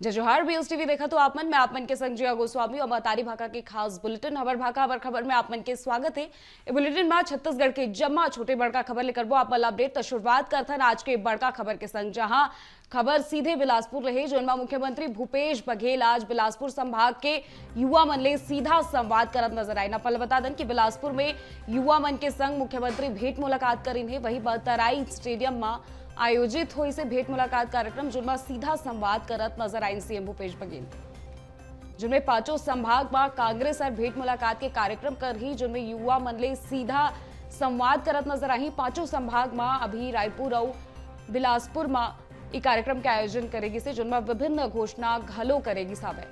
जय जोहार। BS TV देखा तो आप मन में आप मन के संग जिया गोस्वामी और मतारी भाका के खास बुलेटिन हबर भाका हबर खबर में आप मन के स्वागत है। ये बुलेटिन में छत्तीसगढ़ के जम्मा छोटे बड़का खबर लेकर वो आप अपडेट तो शुरुआत करते हैं आज के बड़का खबर के संग, जहां खबर सीधे बिलासपुर रहे, जिनमें मुख्यमंत्री भूपेश बघेल आज बिलासपुर संभाग के युवा मन ले सीधा संवाद करत नजर आए। पहले बता दें कि बिलासपुर में युवा मन के संग मुख्यमंत्री भेंट मुलाकात करीन है। वही बतराई स्टेडियम में आयोजित हुई से भेंट मुलाकात कार्यक्रम, जिनमें सीधा संवाद करत नजर आई सीएम भूपेश बघेल, जिनमें पांचों संभाग में कांग्रेस और भेंट मुलाकात के कार्यक्रम कर ही, जिनमें युवा मन ले सीधा संवाद करत नजर आई। पांचों संभाग में अभी रायपुर और बिलासपुर में ये कार्यक्रम के आयोजन करेगी से, जिनमें विभिन्न घोषणा घलो करेगी सावे।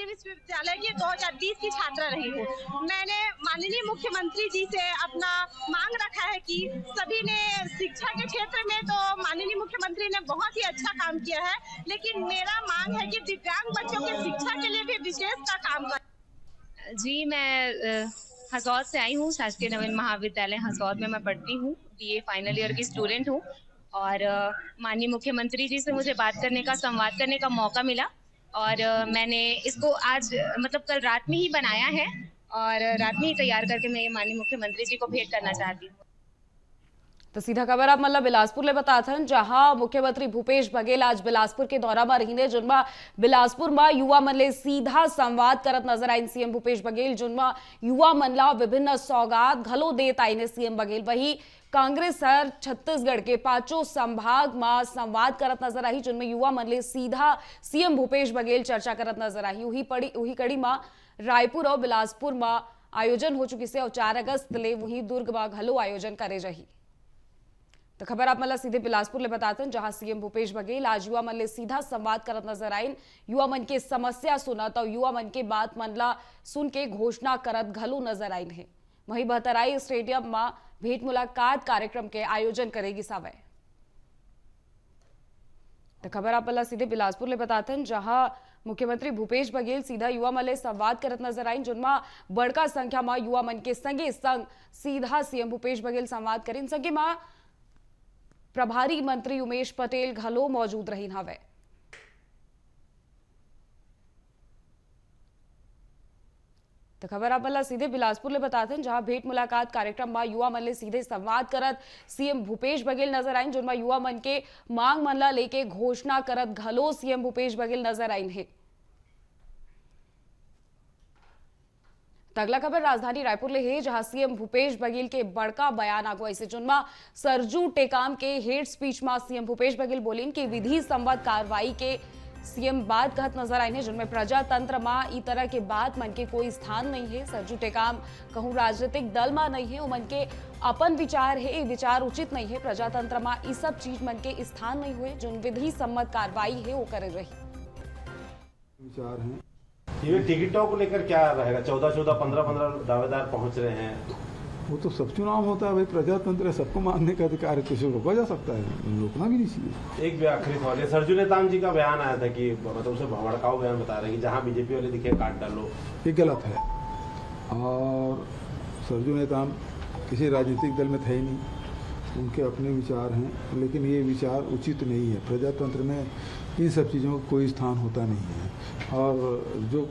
विश्वविद्यालय की 2020 की छात्रा रही हूँ। मैंने माननीय मुख्यमंत्री जी से अपना मांग रखा है कि सभी ने शिक्षा के क्षेत्र में तो माननीय मुख्यमंत्री ने बहुत ही अच्छा काम किया है, लेकिन मेरा मांग है कि दिव्यांग बच्चों की शिक्षा के लिए भी विशेष का काम करें। जी, मैं हसौद से आई हूँ। शासकीय नवीन महाविद्यालय हसौद में मैं पढ़ती हूँ। बीए फाइनल ईयर की स्टूडेंट हूँ और माननीय मुख्यमंत्री जी से मुझे बात करने का, संवाद करने का मौका मिला और मैंने इसको आज मतलब कल रात में ही बनाया है और रात में ही तैयार करके मैं माननीय मुख्यमंत्री जी को भेंट करना चाहती हूँ। तो सीधा खबर आप मतलब बिलासपुर ले बताते हैं, जहां मुख्यमंत्री भूपेश बघेल आज बिलासपुर के दौरा में रही, जिनमें बिलासपुर में युवा मन ले सीधा संवाद करत नजर आई सीएम भूपेश बघेल, जिनमें युवा मन ला विभिन्न सौगात घलो देत आई ने सीएम बघेल। वही कांग्रेस सर छत्तीसगढ़ के पांचों संभाग में संवाद करत नजर आई, जिनमें युवा मन ले सीधा सीएम भूपेश बघेल चर्चा करत नजर आई। वही कड़ी में रायपुर और बिलासपुर में आयोजन हो चुकी से और 4 अगस्त ले वही दुर्ग में घलो आयोजन करे रही। तो खबर आप मतलब सीधे बिलासपुर ले बताते हैं, जहां सीएम भूपेश बघेल आज युवा मन ले सीधा संवाद करत नजर आइन। युवा मन के समस्या सुनत और युवा मन के बात मनला सुन के घोषणा करत घलो नजर आइन है। वहीं बहतराई स्टेडियम में भेंट मुलाकात कार्यक्रम के आयोजन करेगी सावे। तो खबर आप मतलब सीधे बिलासपुर ले बताते हैं, जहां मुख्यमंत्री भूपेश बघेल सीधा युवा मन ले संवाद करत नजर आई, जिनमें बड़का संख्या में युवा मन के संगे संग सीधा सीएम भूपेश बघेल संवाद करें। संगे में प्रभारी मंत्री उमेश पटेल घलो मौजूद रही हवे। तो खबर आप मतलब सीधे बिलासपुर ले बताते हैं, जहां भेंट मुलाकात कार्यक्रम में युवा मन ले सीधे संवाद करत सीएम भूपेश बघेल नजर आइन, जिनमें युवा मन के मांग मन ला लेके घोषणा करत घलो सीएम भूपेश बघेल नजर आइन है। अगला खबर राजधानी रायपुर ले है, जहां सीएम भूपेश बघेल के बड़का बयान आगो ऐसे, जिनमें सरजू टेकाम के हेड स्पीच में सीएम भूपेश बघेल बोलिन कि विधि संबद्ध कार्रवाई के सीएम बात कहत नजर आए हैं, जिनमें प्रजातंत्र में इस तरह के बात मन के कोई स्थान नहीं है। सरजू टेकाम कहूँ राजनीतिक दल में नहीं है, वो मन के अपन विचार है, ये विचार उचित नहीं है। प्रजातंत्र में इस सब चीज मन के स्थान नहीं हुए, जो विधि सम्मत कार्रवाई है वो करे रही। विचार है ये टिकटों को लेकर क्या रहेगा? 14-14, 15-15 दावेदार पहुंच रहे हैं। वो तो सब चुनाव होता है भाई, प्रजातंत्र है, सबको मानने का अधिकार है, किसी को रोका जा सकता है, रोकना भी नहीं चाहिए। एक भी आखिरी सवाल है, सरजू नेताम जी का बयान आया था कि मतलब उसे भड़काऊ बयान बता रहे हैं कि जहां बीजेपी वाले दिखे काट डालो। ये गलत है और सरजू नेताम किसी राजनीतिक दल में थे ही नहीं, उनके अपने विचार हैं, लेकिन ये विचार उचित नहीं है। प्रजातंत्र में इन सब चीज़ों का कोई स्थान होता नहीं है और जो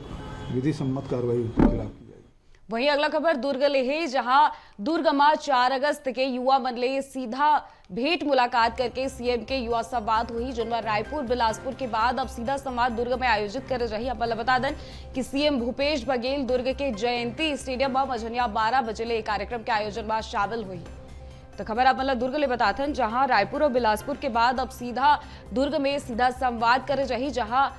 विधि सम्मत कार्रवाई उनके खिलाफ की जाएगी। वहीं अगला खबर दुर्ग ले है, जहां दुर्ग में 4 अगस्त के युवा मन ले सीधा भेंट मुलाकात करके सीएम के युवा संवाद हुई, जिनमें रायपुर बिलासपुर के बाद अब सीधा संवाद दुर्ग में आयोजित कर रही। अब बता दें कि सीएम भूपेश बघेल दुर्ग के जयंती स्टेडियम में मझनिया 12 बजे ले कार्यक्रम के आयोजन में शामिल हुई। तो खबर आप मतलब दुर्ग ले बताते हैं, जहां रायपुर और बिलासपुर के बाद अब सीधा दुर्ग में सीधा संवाद करे रही, जहां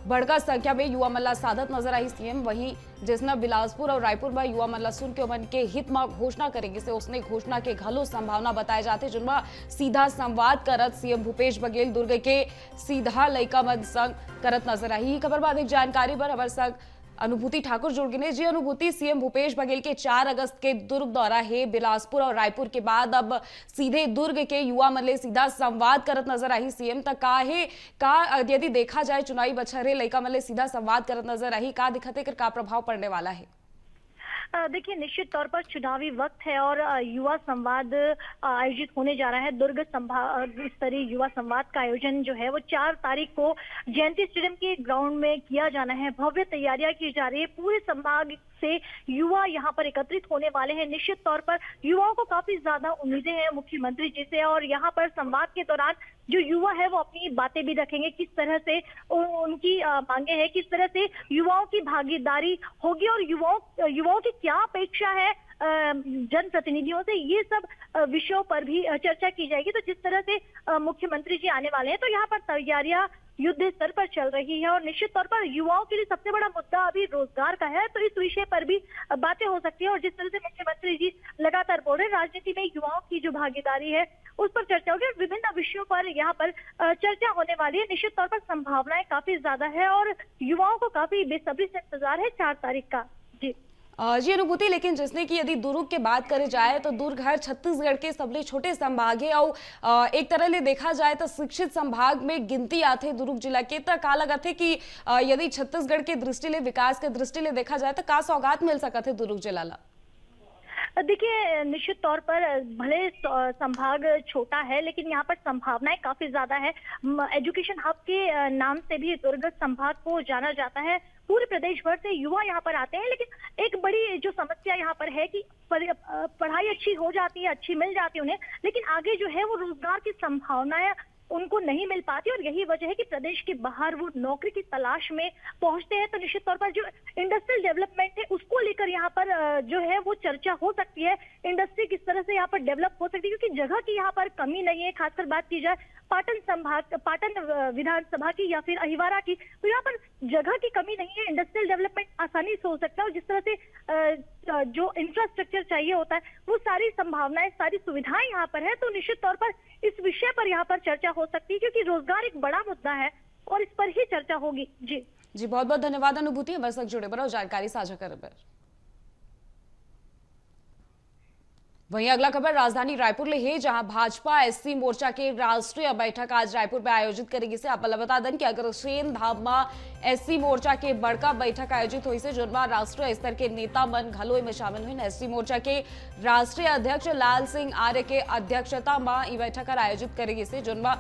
बड़का संख्या में युवा मल्ला साधत नजर आई सीएम। वहीं जिसने बिलासपुर और रायपुर में युवा मल्ला सुन के मन के हित में घोषणा करेगी से उसने घोषणा के घलो संभावना बताए जाते, जिनमें सीधा संवाद करत सीएम भूपेश बघेल दुर्ग के सीधा लइका मन संग करत नजर आई। खबर बाद एक जानकारी पर हमारे संग अनुभूति ठाकुर जुड़ गए। जी अनुभूति, सीएम भूपेश बघेल के 4 अगस्त के दुर्ग दौरा है, बिलासपुर और रायपुर के बाद अब सीधे दुर्ग के युवा मन ले सीधा संवाद करत नजर आई सीएम। तक का यदि देखा जाए चुनावी बछरे लइका मन ले सीधा संवाद करत नजर आई, का दिखते कर का प्रभाव पड़ने वाला है? देखिए, निश्चित तौर पर चुनावी वक्त है और युवा संवाद आयोजित होने जा रहा है। दुर्ग स्तरीय युवा संवाद का आयोजन जो है वो 4 तारीख को जयंती स्टेडियम के ग्राउंड में किया जाना है। भव्य तैयारियां की जा रही है। पूरे संभाग से युवा यहाँ पर एकत्रित होने वाले हैं। निश्चित तौर पर युवाओं को काफी ज्यादा उम्मीदें हैं मुख्यमंत्री जी से, और यहाँ पर संवाद के दौरान जो युवा है वो अपनी बातें भी रखेंगे, किस तरह से उनकी मांगे हैं, किस तरह से युवाओं की भागीदारी होगी और युवाओं की क्या अपेक्षा है जनप्रतिनिधियों से, ये सब विषयों पर भी चर्चा की जाएगी। तो जिस तरह से मुख्यमंत्री जी आने वाले हैं तो यहाँ पर तैयारियां युद्ध स्तर पर चल रही है और निश्चित तौर पर युवाओं के लिए सबसे बड़ा मुद्दा अभी रोजगार का है, तो इस विषय पर भी बातें हो सकती है। और जिस तरह से मुख्यमंत्री जी लगातार बोल रहे हैं, राजनीति में युवाओं की जो भागीदारी है उस पर चर्चा होगी। विभिन्न विषयों पर यहाँ पर चर्चा होने वाली है। निश्चित तौर पर संभावनाएं काफी ज्यादा है और युवाओं को काफी बेसब्री से इंतजार है 4 तारीख का। जी जी अनुभूति, लेकिन जिसने कि यदि दुर्ग की बात करी जाए तो दुर्ग हर छत्तीसगढ़ के सबले छोटे संभाग है और एक तरह ले देखा जाए तो शिक्षित संभाग में गिनती आते दुर्ग जिला के। तो का लगत है कि यदि छत्तीसगढ़ के दृष्टि ले विकास के दृष्टि ले देखा जाए तो का सौगात मिल सकत है दुर्ग जिला ला? देखिए, निश्चित तौर पर भले संभाग छोटा है लेकिन यहाँ पर संभावनाएं काफी ज्यादा है। एजुकेशन हब के नाम से भी दुर्ग संभाग को जाना जाता है। पूरे प्रदेश भर से युवा यहाँ पर आते हैं, लेकिन एक बड़ी जो समस्या यहाँ पर है कि पढ़ाई अच्छी हो जाती है, अच्छी मिल जाती है उन्हें, लेकिन आगे जो है वो रोजगार की संभावनाएं उनको नहीं मिल पाती और यही वजह है कि प्रदेश के बाहर वो नौकरी की तलाश में पहुंचते हैं। तो निश्चित तौर पर जो इंडस्ट्रियल डेवलपमेंट है उसको लेकर यहाँ पर जो है वो चर्चा हो सकती है। इंडस्ट्री किस तरह से यहाँ पर डेवलप हो सकती है, क्योंकि जगह की यहाँ पर कमी नहीं है। खासकर बात की जाए पाटन विधानसभा की या फिर अहिवारा की, तो यहाँ पर जगह की कमी नहीं है। इंडस्ट्रियल डेवलपमेंट आसानी से हो सकता है और जिस तरह से जो इंफ्रास्ट्रक्चर चाहिए होता है वो सारी संभावनाएं, सारी सुविधाएं यहाँ पर है। तो निश्चित तौर पर इस विषय पर यहाँ पर चर्चा हो सकती है, क्योंकि रोजगार एक बड़ा मुद्दा है और इस पर ही चर्चा होगी। जी बहुत बहुत धन्यवाद अनुभूति, हमारे साथ जुड़े पर और जानकारी साझा करने पर। वहीं अगला खबर राजधानी रायपुर ले है, जहां भाजपा एससी मोर्चा के राष्ट्रीय बैठक आज रायपुर में आयोजित करेगी से आप बता दें कि अग्रसेन धाम में एससी मोर्चा के बड़का बैठक आयोजित हुई से जिनमें राष्ट्रीय स्तर के नेता मन घलोई में शामिल हुई। एससी मोर्चा के राष्ट्रीय अध्यक्ष लाल सिंह आर्य के अध्यक्षता में बैठक आयोजित करेगी से जिनमें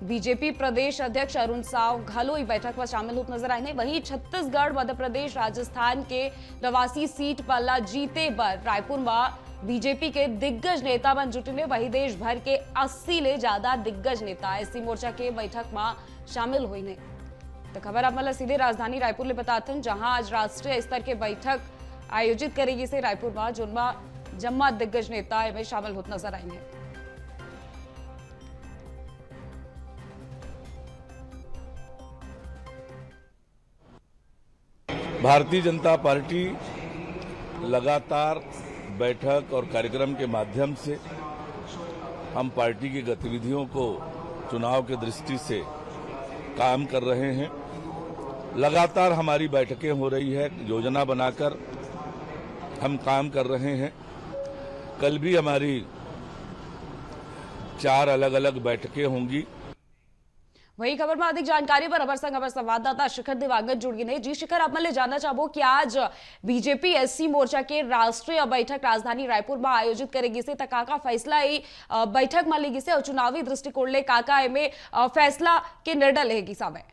बीजेपी प्रदेश अध्यक्ष अरुण साव घलोई बैठक में शामिल होते नजर आए। वहीं छत्तीसगढ़, मध्य प्रदेश, राजस्थान के 89 सीट पर जीते पर रायपुर में बीजेपी के दिग्गज नेता बन जुटे। वही देश भर के 80 ले ज्यादा दिग्गज नेता एससी मोर्चा के बैठक में शामिल हुई ने। तो खबर आप मतलब सीधे राजधानी रायपुर ले बताते हैं, जहां आज राष्ट्रीय स्तर के बैठक आयोजित करेगी से रायपुर में जिनमें जम्मा दिग्गज नेता में शामिल होते नजर आएंगे। भारतीय जनता पार्टी लगातार बैठक और कार्यक्रम के माध्यम से हम पार्टी की गतिविधियों को चुनाव के दृष्टि से काम कर रहे हैं। लगातार हमारी बैठकें हो रही है, योजना बनाकर हम काम कर रहे हैं। कल भी हमारी 4 अलग अलग बैठकें होंगी। वही खबर में अधिक जानकारी पर हमारे संग हमारे संवाददाता शिखर दिवांगत जुड़ गए। जी शिखर, आप मैं जानना चाहो कि आज बीजेपी एससी मोर्चा के राष्ट्रीय बैठक राजधानी रायपुर में आयोजित करेगी से काका फैसला बैठक में लेगी से और चुनावी दृष्टिकोण ले काका में फैसला के निर्णय लेगी समय?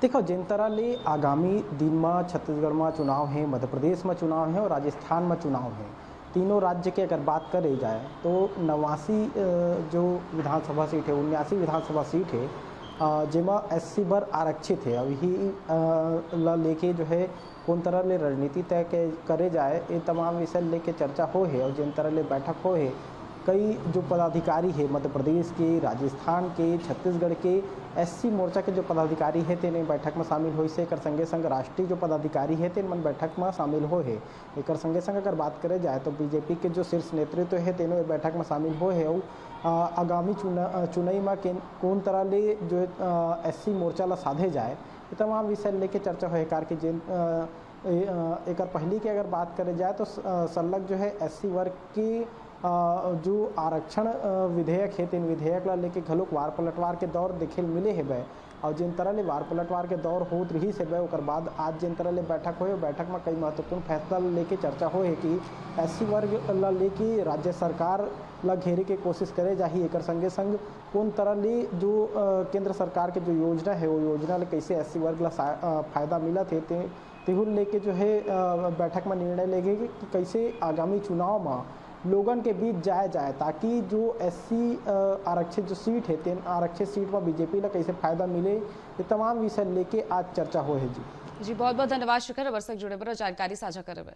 देखो, जिन तरह ले आगामी दिन में छत्तीसगढ़ में चुनाव है, मध्य प्रदेश में चुनाव है और राजस्थान में चुनाव है। तीनों राज्य के अगर बात करे जाए तो 89 जो विधानसभा सीट है, 79 विधानसभा सीट है जिसमें एससी बर आरक्षित है। अभी लेके जो है कौन तरह ले रणनीति तय करे जाए, ये तमाम विषय लेके चर्चा हो है और जिन तरह ले बैठक हो है। कई जो पदाधिकारी है मध्य प्रदेश के, राजस्थान के, छत्तीसगढ़ के एससी मोर्चा के जो पदाधिकारी है तेने बैठक में शामिल हो से। संगे संग राष्ट्रीय जो पदाधिकारी है तेन मन बैठक में शामिल हो है। एक संगे संग अगर बात करे जाए तो बीजेपी के जो शीर्ष नेतृत्व है तेनों बैठक में शामिल हो है और आगामी चुनाई में कौन तरह ले जो एससी मोर्चा ला साधे जाए, ये तमाम विषय लेके चर्चा हो कार की। जिन एक पहली की अगर बात करे जाए तो संलग्न जो है एससी वर्ग की जो आरक्षण विधेयक है, तीन विधेयक ला लेके घलोक वार पलटवार के दौर देखे मिले है। और जिन तरह ले वार पलटवार के दौर होत रही से ओकर बाद आज जिन तरह ले बैठक हुए बैठक में कई महत्वपूर्ण फैसला लेके चर्चा हो है कि एससी वर्ग ला लेके राज्य सरकार ला घेरे के कोशिश करे जाही। एक संगे संग कौन तरह ले जो केंद्र सरकार के जो योजना है वो योजना ले कैसे एससी वर्ग ला फायदा मिला थे तेहुल लेके जो है बैठक में निर्णय लेगे कि कैसे आगामी चुनाव में लोगन के बीच जाए ताकि जो एससी आरक्षित जो सीट है तेन आरक्षित सीट में बीजेपी ला कैसे फायदा मिले, ये तमाम विषय लेके आज चर्चा हो है जी। बहुत बहुत धन्यवाद शुक्र अवसर जुड़े पर जानकारी साझा करे।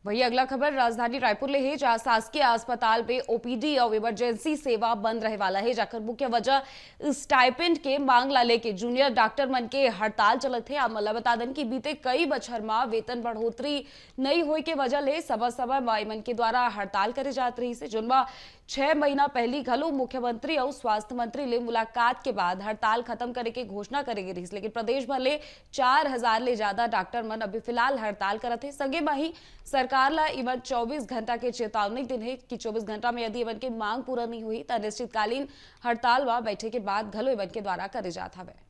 वही अगला खबर राजधानी रायपुर ले है, जहां शासकीय अस्पताल में ओपीडी और इमरजेंसी सेवा बंद रहे वाला है, जाकर मुख्य वजह स्टाइपेंड के मांग ला लेके जूनियर डॉक्टर मन के हड़ताल चलत है। आप बता दें कि बीते कई बछर में वेतन बढ़ोतरी नहीं होए के वजह ले समय माई मन के द्वारा हड़ताल करे जात रही से, जिनमें 6 महीना पहली घलो मुख्यमंत्री और स्वास्थ्य मंत्री ले मुलाकात के बाद हड़ताल खत्म करे के घोषणा करेगी रही, लेकिन प्रदेश भर ले 4000 ले ज्यादा डॉक्टर मन अभी फिलहाल हड़ताल करत है। संगे में ही सरकार ला इवन 24 घंटा के चेतावनी दिन है कि 24 घंटा में यदि इवन की मांग पूरा नहीं हुई तो अनिश्चितकालीन हड़ताल व बैठे के बाद घलो इवन के द्वारा करे जाता है।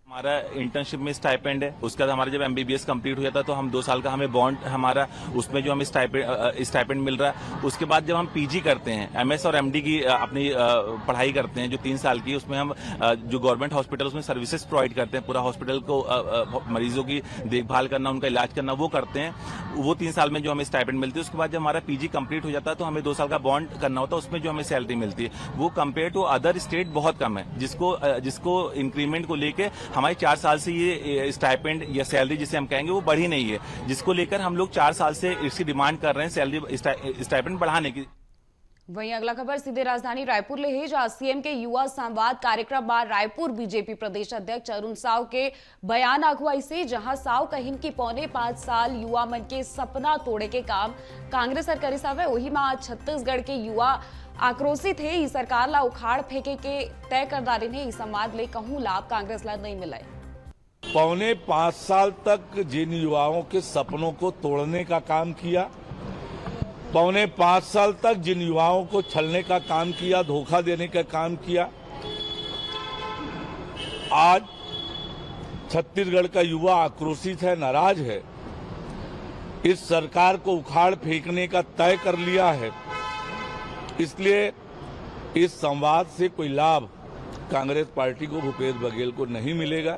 हमारा इंटर्नशिप में स्टाइपेंड है, उसके बाद हमारा जब एमबीबीएस कंप्लीट हो जाता है तो हम 2 साल का हमें बॉन्ड हमारा उसमें जो हमें स्टाइपेंड मिल रहा है। उसके बाद जब हम पीजी करते हैं, एमएस और एमडी की अपनी पढ़ाई करते हैं जो 3 साल की, उसमें हम जो गवर्नमेंट हॉस्पिटल उसमें सर्विसेज प्रोवाइड करते हैं, पूरा हॉस्पिटल को मरीजों की देखभाल करना, उनका इलाज करना वो करते हैं। वो 3 साल में जो हमें स्टाइपेंड मिलती है। उसके बाद जब हमारा पीजी कंप्लीट हो जाता है तो हमें 2 साल का बॉन्ड करना होता है, उसमें जो हमें सैलरी मिलती है वो कंपेयर टू अदर स्टेट बहुत कम है, जिसको इंक्रीमेंट को लेके हमारे 4 साल से ये स्टाइपेंड या सैलरी जिसे हम कहेंगे वो बढ़ी नहीं है, जिसको लेकर हम लोग 4 साल से इसकी डिमांड कर रहे हैं सैलरी स्टाइपेंड बढ़ाने की। वहीं अगला खबर सीधे राजधानी रायपुर ले है, जहां सीएम के युवा संवाद कार्यक्रम में रायपुर बीजेपी प्रदेश अध्यक्ष अरुण साव के बयान अगुवाई से, जहां साव कहिन की 5.25 साल युवा मन के सपना तोड़े के काम कांग्रेस सरकारी साव है। वही में आज छत्तीसगढ़ के युवा आक्रोशित है, ई सरकार ला उखाड़ फेंके के तय कर डाले ने, इस समाज ले कहूं लाभ कांग्रेस ला नहीं मिला। 5.25 साल तक जिन युवाओं के सपनों को तोड़ने का काम किया, 5.25 साल तक जिन युवाओं को छलने का काम किया, धोखा देने का काम किया, आज छत्तीसगढ़ का युवा आक्रोशित है, नाराज है, इस सरकार को उखाड़ फेंकने का तय कर लिया है। इसलिए इस संवाद से कोई लाभ कांग्रेस पार्टी को, भूपेश बघेल को नहीं मिलेगा।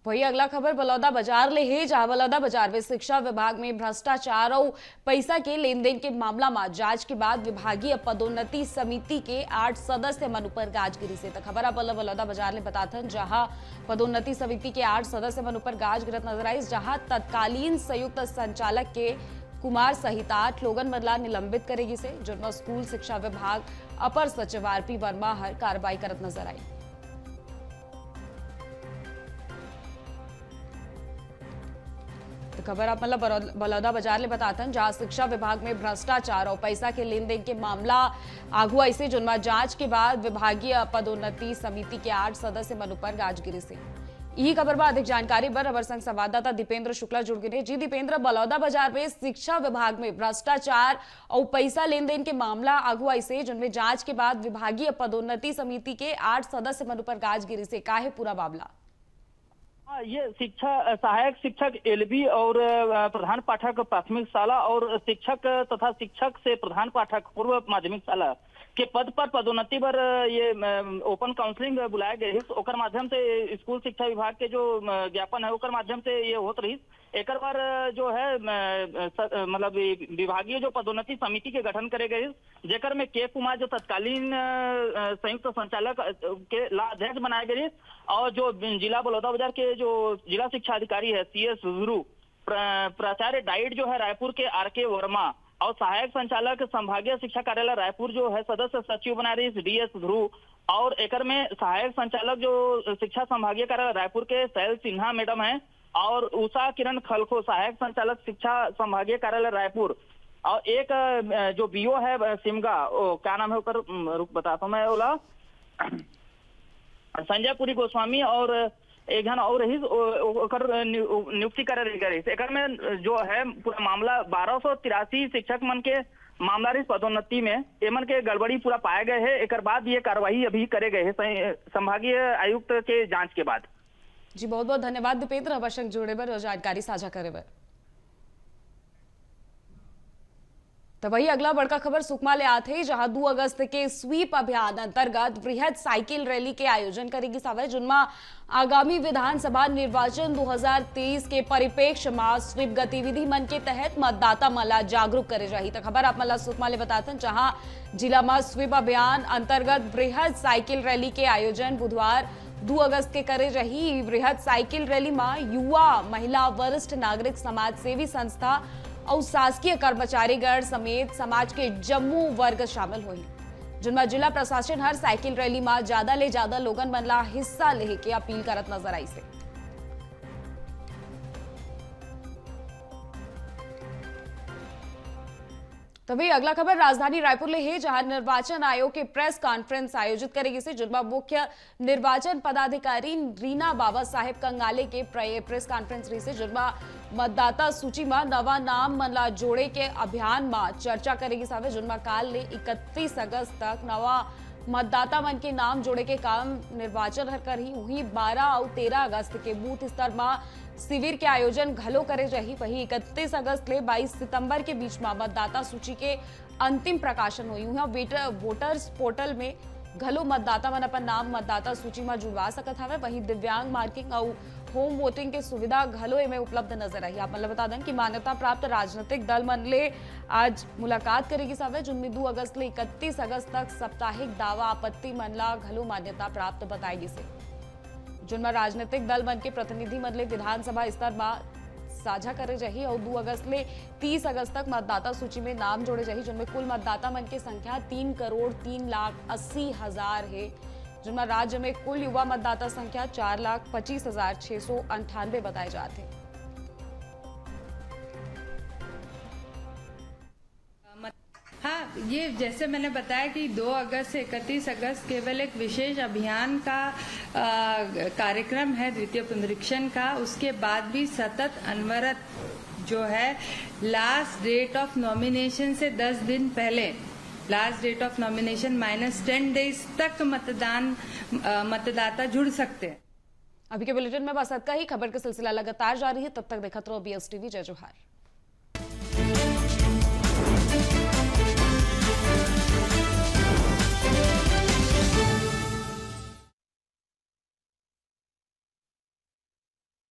वही अगला खबर बलौदा बाजार ले है, जहां बलौदा बाजार में शिक्षा विभाग में भ्रष्टाचार और पैसा के लेन देन के मामला में जांच के बाद विभागीय पदोन्नति समिति के 8 सदस्य मन ऊपर गाज गिरी से खबर बलौदा बाजार ने बताथन, जहां पदोन्नति समिति के 8 सदस्य मन ऊपर गाज गिरत नजर आई, जहां तत्कालीन संयुक्त संचालक के कुमार सहित 8 लोगन बदला निलंबित करेगी से, जिनमें स्कूल शिक्षा विभाग अपर सचिव आरपी वर्मा हर कार्रवाई करत नजर आई। तो खबर आप बलौदा बाजार ले बताते हैं, जहां शिक्षा विभाग में भ्रष्टाचार और पैसा के लेन देन के मामला आगुआई से, जिनमें जांच के बाद विभागीय पदोन्नति समिति के 8 सदस्य मन ऊपर गाजगिरी से। यही खबर में अधिक जानकारी पर अवर संघ संवाददाता दीपेंद्र शुक्ला जुड़ गए। जी दीपेंद्र, बलौदा बाजार में शिक्षा विभाग में भ्रष्टाचार और पैसा लेन देन के मामला आगुआई से, जिनमें जांच के बाद विभागीय पदोन्नति समिति के 8 सदस्य मन ऊपर गाजगिरी से, का है पूरा मामला? ये सहायक शिक्षक एलबी और प्रधान पाठक प्राथमिक शाला और शिक्षक तथा शिक्षक से प्रधान पाठक पूर्व माध्यमिक शाला के पद पर पदोन्नति पर ये ओपन काउंसलिंग बुलाया गए, ओकर माध्यम से स्कूल शिक्षा विभाग के जो ज्ञापन है ओकर माध्यम से ये होत रही। एक बार जो है मतलब विभागीय जो पदोन्नति समिति के गठन करे गए, जेकर में के कुमार जो तत्कालीन संयुक्त संचालक के ला अध्यक्ष बनाए गए, और जो जिला बलौदा बाजार के जो जिला शिक्षा अधिकारी है CS ध्रुव, प्राचार्य डाइट जो है रायपुर के RK वर्मा, और सहायक संचालक संभागीय शिक्षा कार्यालय रायपुर जो है सदस्य सचिव बना रही DS ध्रुव, और एकर में सहायक संचालक जो शिक्षा संभागीय कार्यालय रायपुर के शैल सिन्हा मैडम है, और उषा किरण खलखो सहायक संचालक शिक्षा संभागीय कार्यालय रायपुर, और एक जो BO है सिमगा, क्या नाम है ऊपर रुक बताता हूँ मैं, ओला संजय पुरी गोस्वामी, और एक जन और ही नियुक्ति करे गई। एक में जो है पूरा मामला 1283 शिक्षक मन के मामलारी पदोन्नति में एमन के गड़बड़ी पूरा पाए गए है। एक बाद ये कार्रवाई अभी करे गए है संभागीय आयुक्त के जांच के बाद। जी बहुत बहुत धन्यवाद दीपेंद्र अवश्य जुड़े बर और जानकारी साझा करे बर। तो वही अगला बड़का खबर सुकमा ले आते जहां 2 अगस्त के स्वीप अभियान अंतर्गत बृहद साइकिल रैली के आयोजन करेगी सावे जिनमें आगामी विधानसभा निर्वाचन 2023 के परिप्रेक्ष्य में स्वीप गतिविधि मन के तहत मतदाता मला जागरूक करे जाही। तो खबर आप मला सुकमा ले बताते जहां जिला में स्वीप अभियान अंतर्गत बृहद साइकिल रैली के आयोजन बुधवार 2 अगस्त के करे रही। बृहद साइकिल रैली में युवा, महिला, वरिष्ठ नागरिक, समाज सेवी संस्था और शासकीय कर्मचारीगण समेत समाज के जम्मू वर्ग शामिल हुई, जिनमें जिला प्रशासन हर साइकिल रैली में ज्यादा ले ज्यादा लोगन मन ला हिस्सा लेहे के अपील करत नजर आई से। तभी अगला खबर राजधानी रायपुर ले है जहां निर्वाचन आयोग के प्रेस कॉन्फ्रेंस आयोजित करेगी से जिनमें मुख्य निर्वाचन पदाधिकारी रीना बाबा साहेब कंगाले के प्रेस कॉन्फ्रेंस रही से जिनमें मतदाता सूची में नवा नाम मन ला जोड़े के अभियान में चर्चा करेगी सावे जिनमें काल ले 31 अगस्त तक नवा मतदाता मन के नाम जोड़े के काम निर्वाचन हर कर ही वही 12 और 13 अगस्त के बूथ स्तर में शिविर के आयोजन घलो करे रही। वही 31 अगस्त ले 22 सितंबर के बीच में मतदाता सूची के अंतिम प्रकाशन हुई। वोटर्स पोर्टल में घलो मतदाता मन अपन नाम मतदाता सूची में जुड़वा सकत हवे। वही दिव्यांग मार्किंग और होम वोटिंग के सुविधा घलो में उपलब्ध नजर आई। आप मतलब बता दें कि मान्यता प्राप्त राजनीतिक दल मन ले आज मुलाकात करेगी सावे जिनमें 2 अगस्त ले 31 अगस्त तक साप्ताहिक दावा आपत्ति मन ला घलो मान्यता प्राप्त बताएगी से जिनमें राजनीतिक दल मन के प्रतिनिधि मन ले विधानसभा स्तर में साझा करे रही और 2 अगस्त ले 30 अगस्त तक मतदाता सूची में नाम जोड़े रही जिनमें कुल मतदाता मन की संख्या 3,03,80,000 है, जिनमें राज्य में कुल युवा मतदाता संख्या 4,25,698 बताए जाते हैं। हाँ, ये जैसे मैंने बताया कि 2 अगस्त से 31 अगस्त केवल एक विशेष अभियान का कार्यक्रम है द्वितीय पुनरीक्षण का। उसके बाद भी सतत अनवरत जो है लास्ट डेट ऑफ नॉमिनेशन से 10 दिन पहले last date of nomination -10 days तक मतदाता जुड़ सकते हैं। अभी के बुलेटिन में बस इतना ही। खबर का सिलसिला लगातार जारी है, तब तक देखते रहो BS TV। जय जोहार।